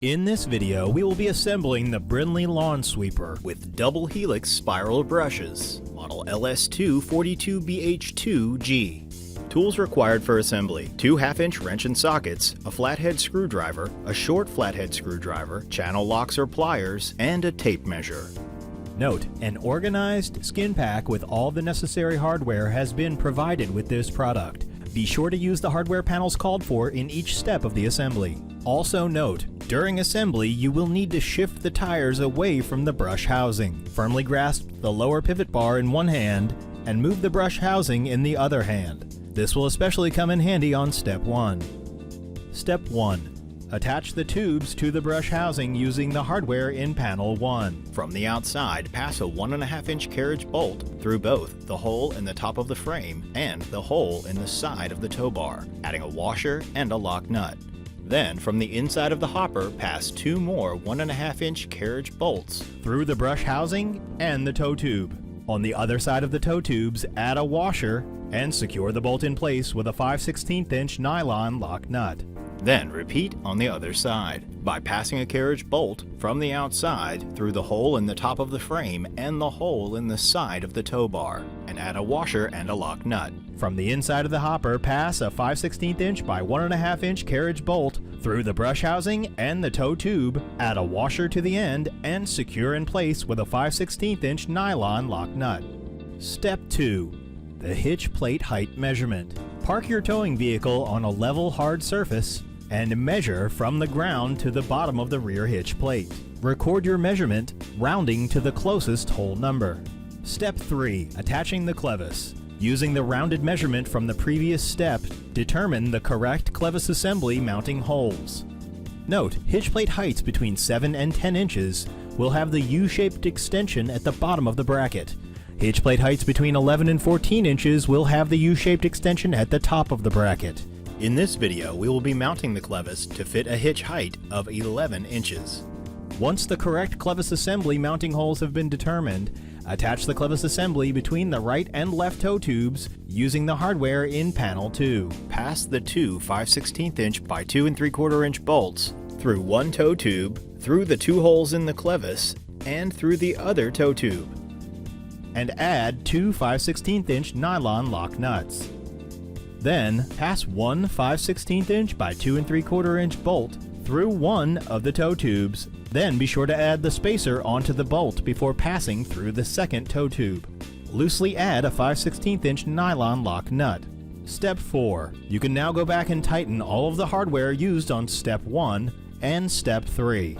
In this video, we will be assembling the Brinly lawn sweeper with double-helix spiral brushes, model LS2-42BH2-G. Tools required for assembly: 2 half-inch wrench and sockets, a flathead screwdriver, a short flathead screwdriver, channel locks or pliers, and a tape measure. Note, an organized skin pack with all the necessary hardware has been provided with this product. Be sure to use the hardware panels called for in each step of the assembly. Also note, during assembly you will need to shift the tires away from the brush housing. Firmly grasp the lower pivot bar in one hand and move the brush housing in the other hand. This will especially come in handy on step 1. Step 1. Attach the tubes to the brush housing using the hardware in panel 1. From the outside, pass a 1.5-inch carriage bolt through both the hole in the top of the frame and the hole in the side of the tow bar, adding a washer and a lock nut. Then, from the inside of the hopper, pass 2 more 1.5-inch carriage bolts through the brush housing and the tow tube. On the other side of the tow tubes, add a washer and secure the bolt in place with a 5/16-inch nylon lock nut. Then repeat on the other side by passing a carriage bolt from the outside through the hole in the top of the frame and the hole in the side of the tow bar, and add a washer and a lock nut. From the inside of the hopper, pass a 5/16-inch by 1.5-inch carriage bolt through the brush housing and the tow tube, add a washer to the end, and secure in place with a 5/16-inch nylon lock nut. Step 2. The hitch plate height measurement. Park your towing vehicle on a level, hard surface and measure from the ground to the bottom of the rear hitch plate. Record your measurement, rounding to the closest whole number. Step 3. Attaching the clevis. Using the rounded measurement from the previous step, determine the correct clevis assembly mounting holes. Note, hitch plate heights between 7 and 10 inches will have the U-shaped extension at the bottom of the bracket. Hitch plate heights between 11 and 14 inches will have the U-shaped extension at the top of the bracket. In this video, we will be mounting the clevis to fit a hitch height of 11 inches. Once the correct clevis assembly mounting holes have been determined, attach the clevis assembly between the right and left tow tubes using the hardware in panel 2. Pass the 2 5/16-inch by 2 3/4-inch bolts through one tow tube, through the 2 holes in the clevis, and through the other tow tube, and add 2 5/16-inch nylon lock nuts. Then, pass one 5/16-inch by 2 3/4-inch bolt through one of the tow tubes, then be sure to add the spacer onto the bolt before passing through the second tow tube. Loosely add a 5/16-inch nylon lock nut. Step 4. You can now go back and tighten all of the hardware used on Step 1 and Step 3.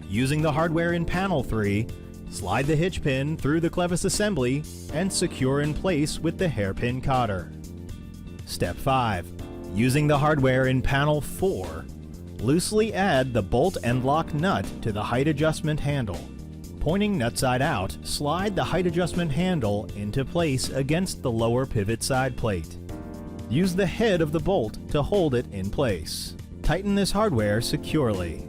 Using the hardware in panel 3, slide the hitch pin through the clevis assembly and secure in place with the hairpin cotter. Step 5. Using the hardware in panel 4, loosely add the bolt and lock nut to the height adjustment handle. Pointing nut side out, slide the height adjustment handle into place against the lower pivot side plate. Use the head of the bolt to hold it in place. Tighten this hardware securely.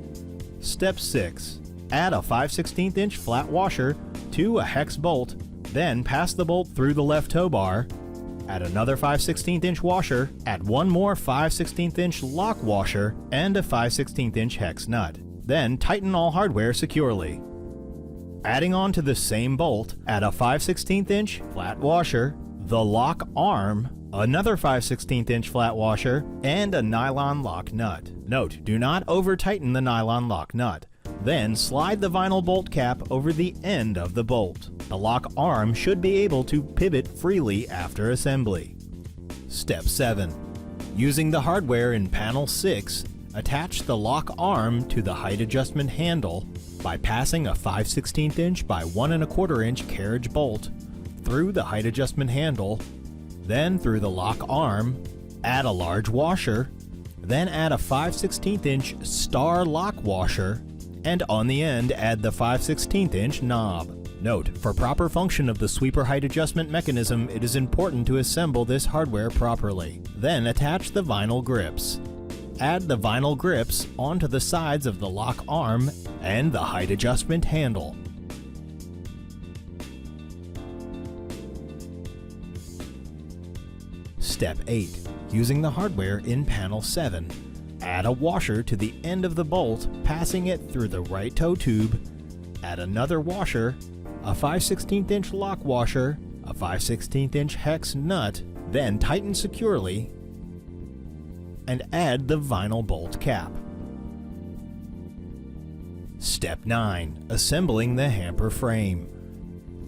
Step 6. Add a 5/16-inch flat washer to a hex bolt, then pass the bolt through the left tow bar. Add another 5/16-inch washer, add one more 5/16-inch lock washer, and a 5/16-inch hex nut. Then tighten all hardware securely. Adding on to the same bolt, add a 5/16-inch flat washer, the lock arm, another 5/16-inch flat washer, and a nylon lock nut. Note, do not over-tighten the nylon lock nut. Then slide the vinyl bolt cap over the end of the bolt. The lock arm should be able to pivot freely after assembly. Step 7. Using the hardware in panel 6, attach the lock arm to the height adjustment handle by passing a 5/16-inch by 1 1/4-inch carriage bolt through the height adjustment handle, then through the lock arm, add a large washer, then add a 5/16-inch star lock washer, and on the end add the 5/16-inch knob. Note, for proper function of the sweeper height adjustment mechanism, it is important to assemble this hardware properly. Then attach the vinyl grips. add the vinyl grips onto the sides of the lock arm and the height adjustment handle. Step 8. Using the hardware in panel 7, add a washer to the end of the bolt, passing it through the right toe tube. Add another washer, a 5/16 inch lock washer, a 5/16 inch hex nut, then tighten securely, and add the vinyl bolt cap. Step 9. Assembling the hamper frame.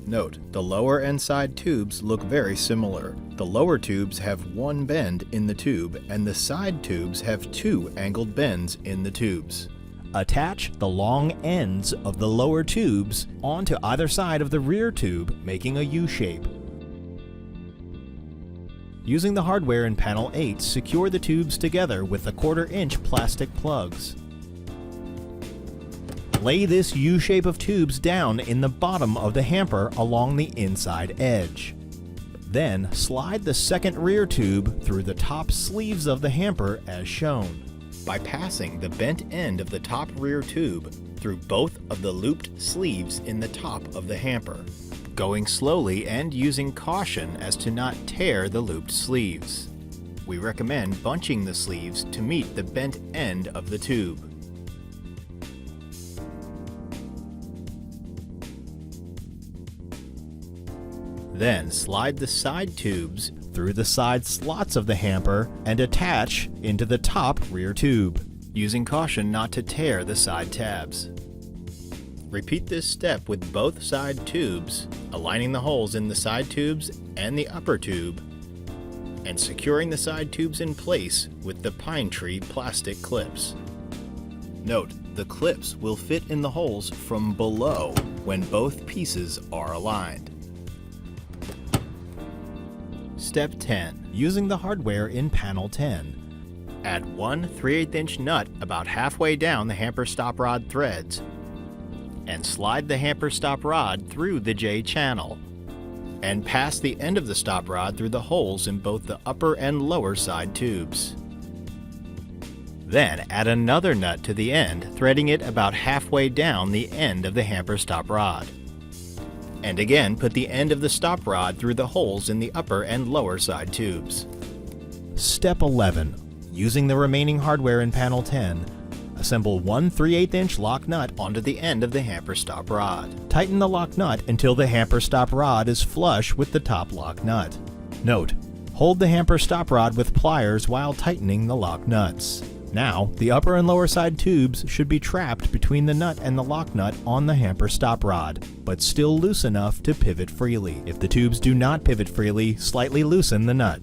Note, the lower and side tubes look very similar. The lower tubes have one bend in the tube, and the side tubes have two angled bends in the tubes. Attach the long ends of the lower tubes onto either side of the rear tube, making a U-shape. Using the hardware in panel 8, secure the tubes together with the 1/4 inch plastic plugs. Lay this U-shape of tubes down in the bottom of the hamper along the inside edge. Then slide the second rear tube through the top sleeves of the hamper as shown. By passing the bent end of the top rear tube through both of the looped sleeves in the top of the hamper, going slowly and using caution as to not tear the looped sleeves. We recommend bunching the sleeves to meet the bent end of the tube. Then slide the side tubes through the side slots of the hamper and attach into the top rear tube, using caution not to tear the side tabs. Repeat this step with both side tubes, aligning the holes in the side tubes and the upper tube, and securing the side tubes in place with the pine tree plastic clips. Note, the clips will fit in the holes from below when both pieces are aligned. Step 10. Using the hardware in panel 10. Add one 3/8 inch nut about halfway down the hamper stop rod threads and slide the hamper stop rod through the J channel and pass the end of the stop rod through the holes in both the upper and lower side tubes. Then add another nut to the end, threading it about halfway down the end of the hamper stop rod. And again, put the end of the stop rod through the holes in the upper and lower side tubes. Step 11. Using the remaining hardware in panel 10, assemble one 3/8 inch lock nut onto the end of the hamper stop rod. Tighten the lock nut until the hamper stop rod is flush with the top lock nut. Note, hold the hamper stop rod with pliers while tightening the lock nuts. Now, the upper and lower side tubes should be trapped between the nut and the lock nut on the hamper stop rod, but still loose enough to pivot freely. If the tubes do not pivot freely, slightly loosen the nut.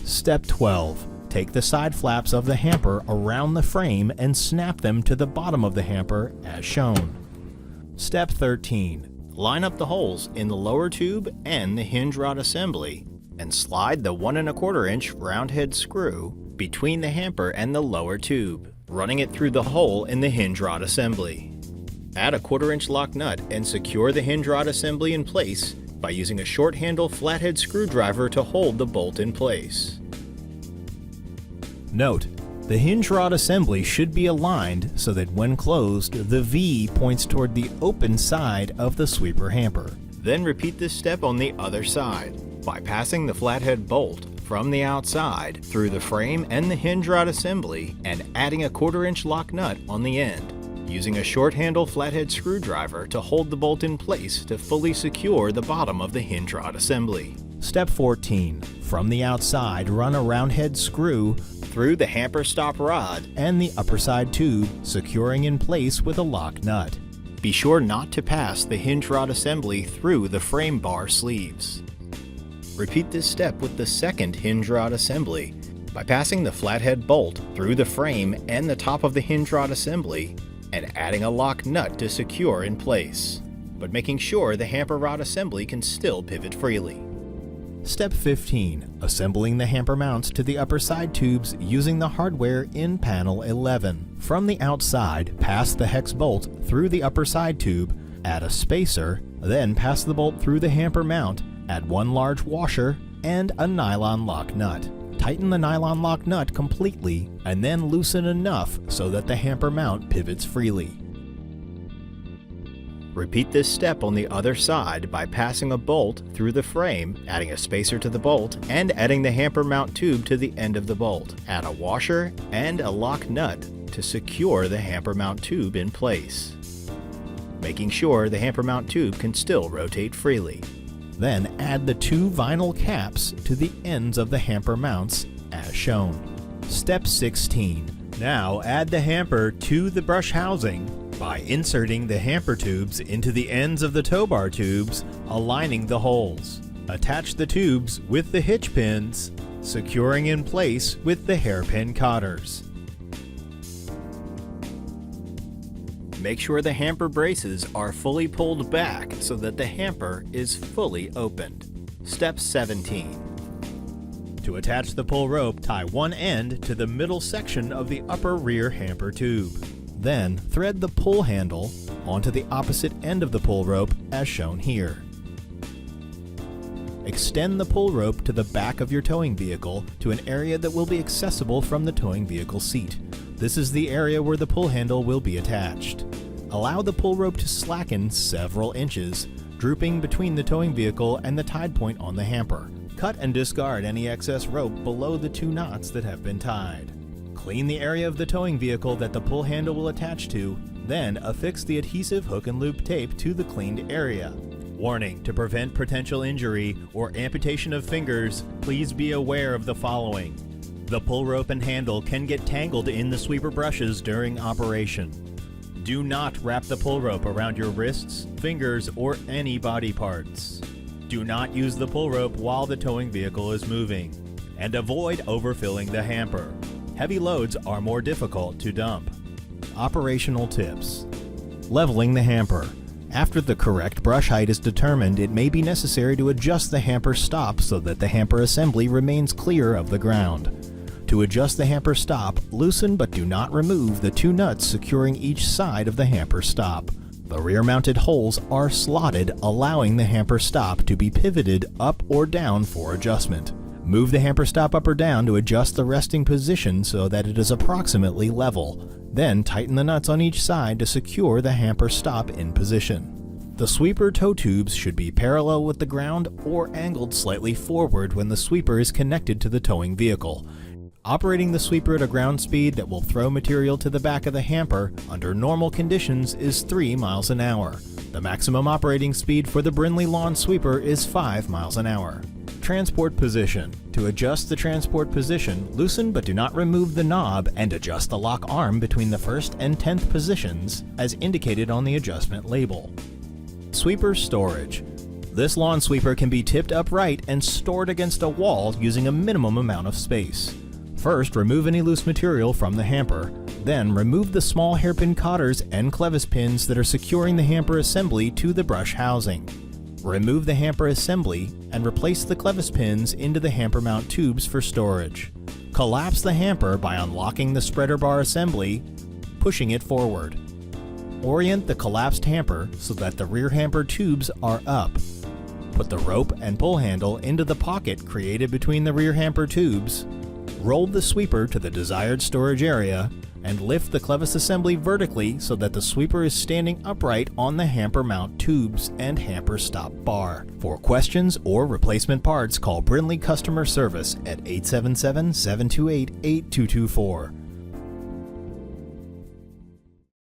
Step 12. Take the side flaps of the hamper around the frame and snap them to the bottom of the hamper as shown. Step 13. Line up the holes in the lower tube and the hinge rod assembly and slide the 1 1/4 inch round head screw between the hamper and the lower tube, running it through the hole in the hinge rod assembly. Add a 1/4 inch lock nut and secure the hinge rod assembly in place by using a short handle flathead screwdriver to hold the bolt in place. Note, the hinge rod assembly should be aligned so that when closed, the V points toward the open side of the sweeper hamper. Then repeat this step on the other side by passing the flathead bolt from the outside through the frame and the hinge rod assembly and adding a 1/4 inch lock nut on the end, using a short handle flathead screwdriver to hold the bolt in place to fully secure the bottom of the hinge rod assembly. Step 14. From the outside, run a round head screw through the hamper stop rod and the upper side tube, securing in place with a lock nut. Be sure not to pass the hinge rod assembly through the frame bar sleeves. Repeat this step with the second hinge rod assembly by passing the flathead bolt through the frame and the top of the hinge rod assembly and adding a lock nut to secure in place, but making sure the hamper rod assembly can still pivot freely. Step 15. Assembling the hamper mounts to the upper side tubes using the hardware in panel 11. From the outside, pass the hex bolt through the upper side tube, add a spacer, then pass the bolt through the hamper mount, add one large washer, and a nylon lock nut. Tighten the nylon lock nut completely and then loosen enough so that the hamper mount pivots freely. Repeat this step on the other side by passing a bolt through the frame, adding a spacer to the bolt, and adding the hamper mount tube to the end of the bolt. Add a washer and a lock nut to secure the hamper mount tube in place, making sure the hamper mount tube can still rotate freely. Then add the 2 vinyl caps to the ends of the hamper mounts as shown. Step 16. Now add the hamper to the brush housing by inserting the hamper tubes into the ends of the tow bar tubes, aligning the holes. Attach the tubes with the hitch pins, securing in place with the hairpin cotters. Make sure the hamper braces are fully pulled back so that the hamper is fully opened. Step 17. To attach the pull rope, tie one end to the middle section of the upper rear hamper tube. Then thread the pull handle onto the opposite end of the pull rope as shown here. Extend the pull rope to the back of your towing vehicle to an area that will be accessible from the towing vehicle seat. This is the area where the pull handle will be attached. Allow the pull rope to slacken several inches, drooping between the towing vehicle and the tied point on the hamper. Cut and discard any excess rope below the 2 knots that have been tied. Clean the area of the towing vehicle that the pull handle will attach to, then affix the adhesive hook and loop tape to the cleaned area. Warning: to prevent potential injury or amputation of fingers, please be aware of the following. The pull rope and handle can get tangled in the sweeper brushes during operation. Do not wrap the pull rope around your wrists, fingers, or any body parts. Do not use the pull rope while the towing vehicle is moving. And avoid overfilling the hamper. Heavy loads are more difficult to dump. Operational tips. Leveling the hamper. After the correct brush height is determined, it may be necessary to adjust the hamper stop so that the hamper assembly remains clear of the ground. To adjust the hamper stop, loosen but do not remove the 2 nuts securing each side of the hamper stop. The rear-mounted holes are slotted, allowing the hamper stop to be pivoted up or down for adjustment. Move the hamper stop up or down to adjust the resting position so that it is approximately level. Then tighten the nuts on each side to secure the hamper stop in position. The sweeper tow tubes should be parallel with the ground or angled slightly forward when the sweeper is connected to the towing vehicle. Operating the sweeper at a ground speed that will throw material to the back of the hamper under normal conditions is 3 miles an hour. The maximum operating speed for the Brinly lawn sweeper is 5 miles an hour. Transport position. To adjust the transport position, loosen but do not remove the knob and adjust the lock arm between the 1st and 10th positions as indicated on the adjustment label. Sweeper storage. This lawn sweeper can be tipped upright and stored against a wall using a minimum amount of space. First, remove any loose material from the hamper. Then, remove the small hairpin cotters and clevis pins that are securing the hamper assembly to the brush housing. Remove the hamper assembly and replace the clevis pins into the hamper mount tubes for storage. Collapse the hamper by unlocking the spreader bar assembly, pushing it forward. Orient the collapsed hamper so that the rear hamper tubes are up. Put the rope and pull handle into the pocket created between the rear hamper tubes. Roll the sweeper to the desired storage area and lift the clevis assembly vertically so that the sweeper is standing upright on the hamper mount tubes and hamper stop bar. For questions or replacement parts, call Brinly Customer Service at 877-728-8224.